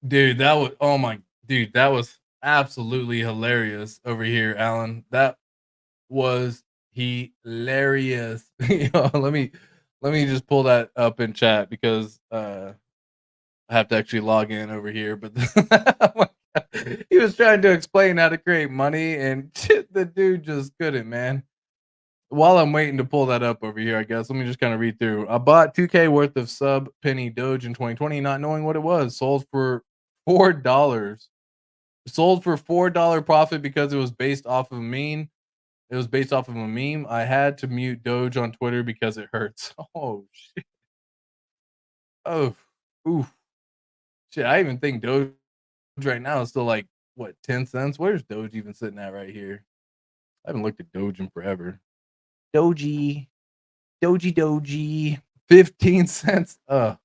Dude, that was that was absolutely hilarious over here, Alan. That was hilarious. Let me just pull that up in chat because I have to actually log in over here, but he was trying to explain how to create money, and the dude just couldn't, man. While I'm waiting to pull that up over here, I guess let me just kind of read through. I bought 2K worth of sub penny Doge in 2020, not knowing what it was. Sold for $4. Sold for $4 profit because it was based off of a meme. It was based off of a meme. I had to mute Doge on Twitter because it hurts. Oh shit. Oh, oof. Shit. I even think Doge right now is still like what 10 cents. Where's Doge even sitting at right here? I haven't looked at Doge in forever. Doji, Doji, 15 cents. Ugh.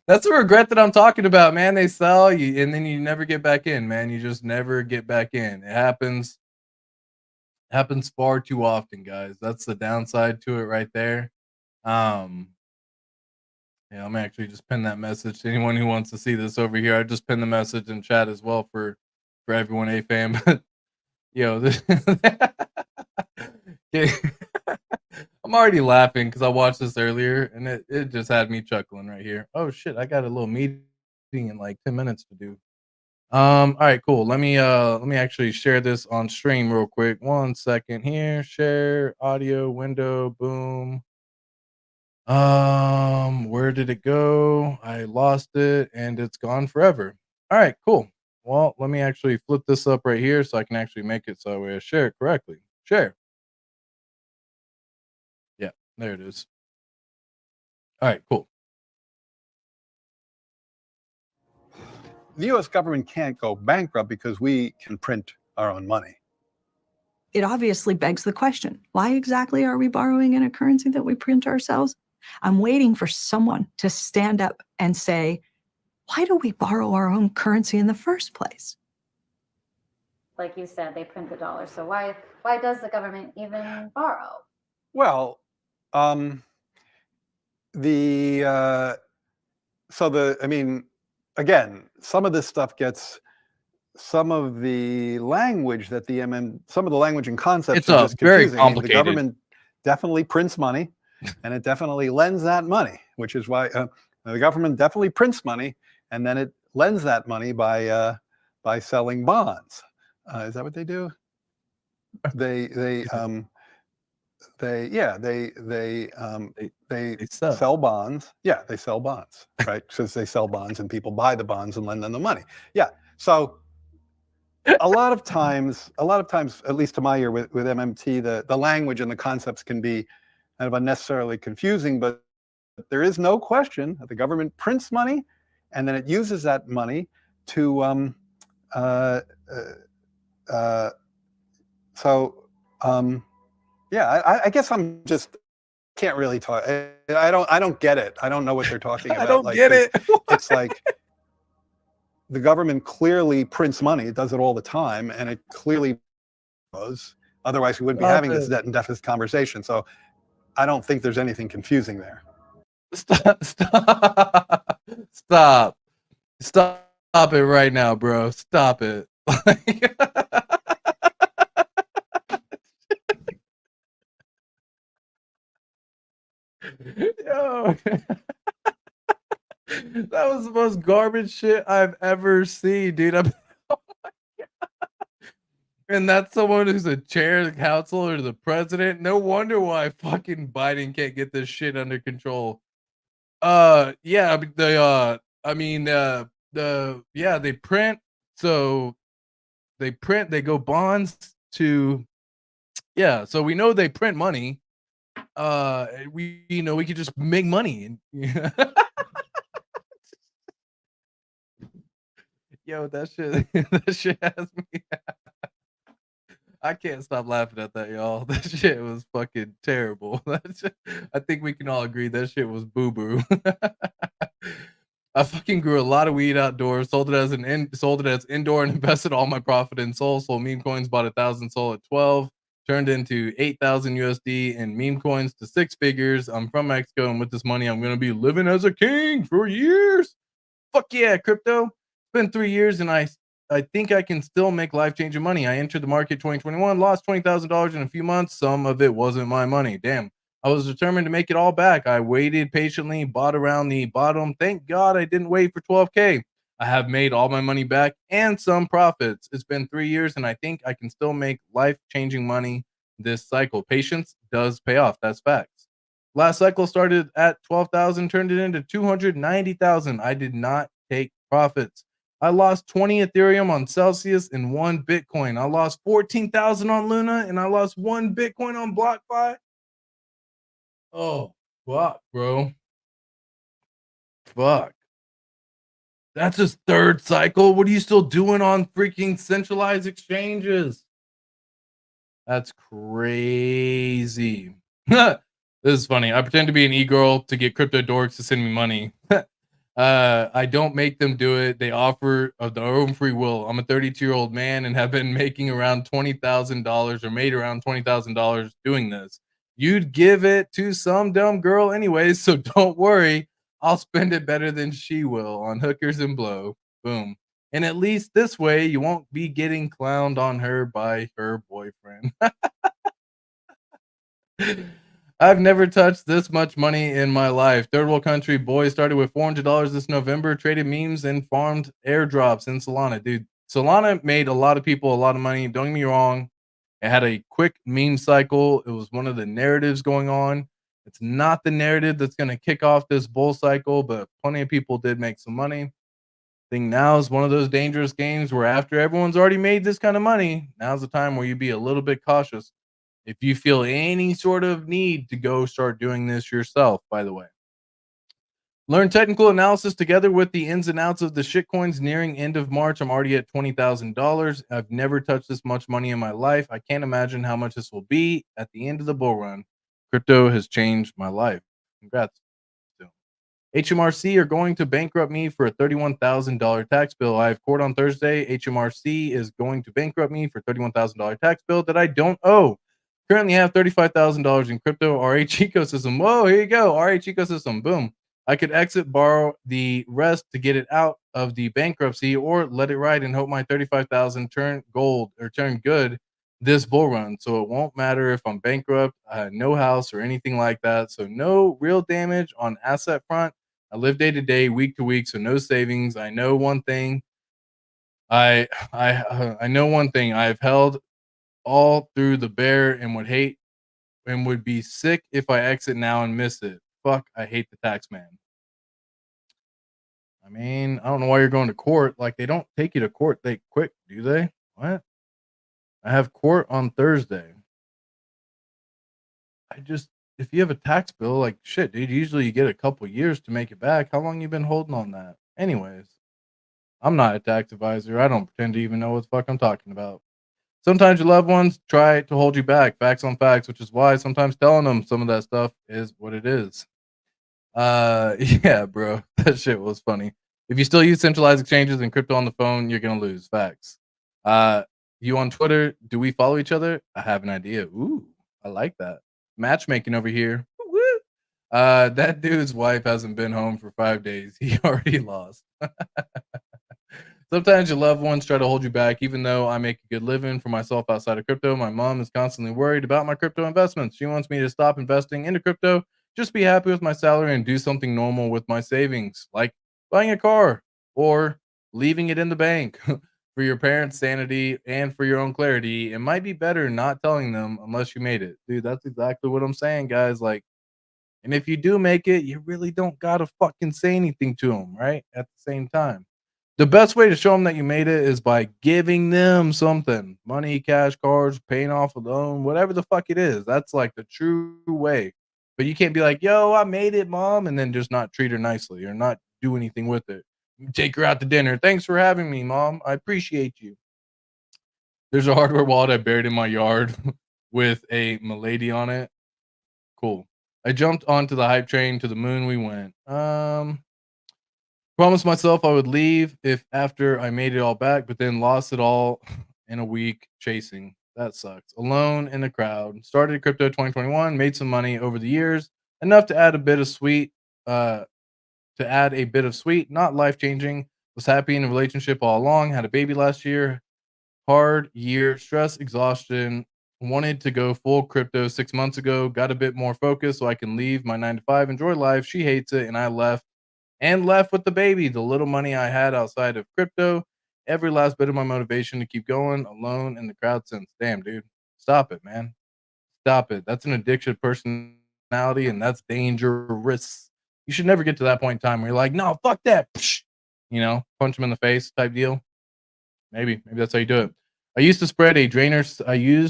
That's a regret that I'm talking about, man. They sell you and then you never get back in, man. You just never get back in. It happens far too often, guys. That's the downside to it right there. Um, Yeah, I'm actually just pin that message to anyone who wants to see this over here. I just pinned the message in chat as well for everyone, a fam. But this, Yeah. I'm already laughing because I watched this earlier and it just had me chuckling right here. Oh shit, I got a little meeting in like 10 minutes to do. All right, cool. Let me actually share this on stream real quick. 1 second here. Share audio window. Boom. Where did it go? I lost it and it's gone forever. All right, cool. Well, let me actually flip this up right here so I can actually make it so I share it correctly. Share. Yeah, there it is. All right, cool. The U.S. government can't go bankrupt because we can print our own money. It obviously begs the question, why exactly are we borrowing in a currency that we print ourselves? I'm waiting for someone to stand up and say, why do we borrow our own currency in the first place? Like you said, they print the dollar. So why does the government even borrow? Well, again, some of this stuff gets some of the language that some of the language and concepts are just very confusing. complicated. The government definitely prints money, and it definitely lends that money, which is why the government definitely prints money, and then it lends that money by selling bonds. Is that what they do? They sell bonds. Yeah, they sell bonds, right? Because they sell bonds and people buy the bonds and lend them the money. Yeah. So a lot of times, at least to my ear with MMT, the language and the concepts can be kind of unnecessarily confusing, but there is no question that the government prints money and then it uses that money to yeah, I guess I'm just can't really talk. I don't get it. I don't know what they're talking about. I don't like, get it. It's like the government clearly prints money. It does it all the time, and it clearly does. Otherwise, we wouldn't be having this debt and deficit conversation. So I don't think there's anything confusing there. Stop it right now, bro. Stop it. Yo. That was the most garbage shit I've ever seen, dude. Oh my God. And that's someone who's a chair of the council or the president. No wonder why fucking Biden can't get this shit under control. Yeah, they print. So they go bonds to, yeah. So we know they print money. We could just make money. Yo, that shit has me. I can't stop laughing at that, y'all. That shit was fucking terrible. I think we can all agree that shit was boo boo. I fucking grew a lot of weed outdoors, sold it as indoor, and invested all my profit in Sol. Sold meme coins, bought 1,000 Sol at 12, turned into 8,000 USD in meme coins to 6 figures. I'm from Mexico, and with this money, I'm gonna be living as a king for years. Fuck yeah, crypto. It's been 3 years, and I think I can still make life-changing money. I entered the market 2021, lost $20,000 in a few months. Some of it wasn't my money. Damn. I was determined to make it all back. I waited patiently, bought around the bottom. Thank God I didn't wait for 12K. I have made all my money back and some profits. It's been 3 years, and I think I can still make life-changing money this cycle. Patience does pay off. That's facts. Last cycle started at 12,000, turned it into 290,000. I did not take profits. I lost 20 Ethereum on Celsius and 1 Bitcoin. I lost 14,000 on Luna, and I lost 1 Bitcoin on BlockFi. Oh, fuck, bro. Fuck. That's his 3rd cycle. What are you still doing on freaking centralized exchanges? That's crazy. This is funny. I pretend to be an e-girl to get crypto dorks to send me money. I don't make them do it. They offer of their own free will. I'm a 32-year-old man and have been making around $20,000 or made around $20,000 doing this. You'd give it to some dumb girl anyways, so don't worry. I'll spend it better than she will on hookers and blow. Boom. And at least this way, you won't be getting clowned on her by her boyfriend. I've never touched this much money in my life. Third world country boy started with $400 this November, traded memes and farmed airdrops in Solana. Dude, Solana made a lot of people a lot of money. Don't get me wrong. It had a quick meme cycle. It was one of the narratives going on. It's not the narrative that's going to kick off this bull cycle, but plenty of people did make some money. I think now is one of those dangerous games where after everyone's already made this kind of money, now's the time where you be a little bit cautious. If you feel any sort of need to go start doing this yourself, by the way. Learn technical analysis together with the ins and outs of the shitcoins nearing end of March. I'm already at $20,000. I've never touched this much money in my life. I can't imagine how much this will be at the end of the bull run. Crypto has changed my life. Congrats. HMRC are going to bankrupt me for a $31,000 tax bill. I have court on Thursday. HMRC is going to bankrupt me for $31,000 tax bill that I don't owe. Currently have $35,000 in crypto RH ecosystem. Whoa, here you go. RH ecosystem. Boom. I could exit, borrow the rest to get it out of the bankruptcy, or let it ride and hope my 35,000 turn gold or turn good this bull run. So it won't matter if I'm bankrupt, no house or anything like that. So no real damage on asset front. I live day to day, week to week, so no savings. I know one thing. I know one thing. I've held all through the bear and would be sick if I exit now and miss it. Fuck, I hate the tax man. I mean, I don't know why you're going to court. Like, they don't take you to court that quick, do they? What? I have court on Thursday. If you have a tax bill, like shit, dude, usually you get a couple years to make it back. How long you been holding on that? Anyways, I'm not a tax advisor. I don't pretend to even know what the fuck I'm talking about. Sometimes your loved ones try to hold you back, facts on facts, which is why sometimes telling them some of that stuff is what it is. Yeah, bro, that shit was funny. If you still use centralized exchanges and crypto on the phone, you're gonna lose. Facts. You on Twitter? Do we follow each other? I have an idea. Ooh, I like that. Matchmaking over here. Woo. That dude's wife hasn't been home for 5 days. He already lost. Sometimes your loved ones try to hold you back, even though I make a good living for myself outside of crypto. My mom is constantly worried about my crypto investments. She wants me to stop investing into crypto, just be happy with my salary and do something normal with my savings, like buying a car or leaving it in the bank. For your parents' sanity and for your own clarity, it might be better not telling them unless you made it. Dude, that's exactly what I'm saying, guys. Like, and if you do make it, you really don't gotta fucking say anything to them, right? At the same time. The best way to show them that you made it is by giving them something. Money, cash, cards, paying off a loan, whatever the fuck it is. That's like the true way. But you can't be like, "Yo, I made it, mom," and then just not treat her nicely or not do anything with it. Take her out to dinner. "Thanks for having me, mom. I appreciate you." There's a hardware wallet I buried in my yard with a milady on it. Cool. I jumped onto the hype train. To the moon we went. Promised myself I would leave if after I made it all back, but then lost it all in a week chasing. That sucks. Alone in the crowd. Started crypto 2021, made some money over the years, enough to add a bit of sweet, not life changing. Was happy in a relationship all along, had a baby last year, hard year, stress, exhaustion. Wanted to go full crypto 6 months ago, got a bit more focused so I can leave my 9 to 5, enjoy life. She hates it, and I left with the baby. The little money I had outside of crypto, every last bit of my motivation to keep going, alone in the crowd since. Damn, dude. Stop it, man. Stop it. That's an addiction personality, and that's dangerous. You should never get to that point in time where you're like, no, fuck that. Psh, punch him in the face type deal. Maybe that's how you do it. I used to spread a drainer 7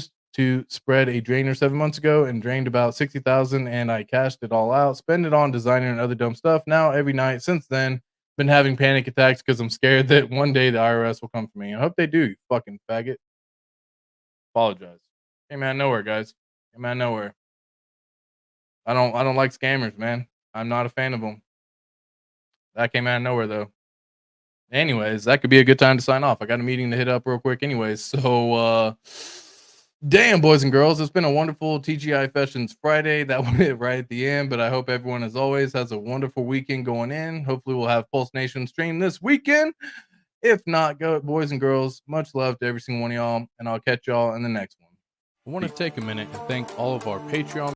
months ago and drained about 60,000, and I cashed it all out, spend it on designer and other dumb stuff. Now every night since then, been having panic attacks because I'm scared that one day the IRS will come for me. I hope they do, you fucking faggot. Apologize. Came out of nowhere, guys. Came out of nowhere. I don't like scammers, man. I'm not a fan of them. That came out of nowhere though. Anyways, that could be a good time to sign off. I got a meeting to hit up real quick anyways. So damn, boys and girls, it's been a wonderful TGI Fessions Friday. That went it right at the end, but I hope everyone, as always, has a wonderful weekend going in. Hopefully, we'll have Pulse Nation stream this weekend. If not, go, boys and girls. Much love to every single one of y'all, and I'll catch y'all in the next one. I want to take a minute and thank all of our Patreon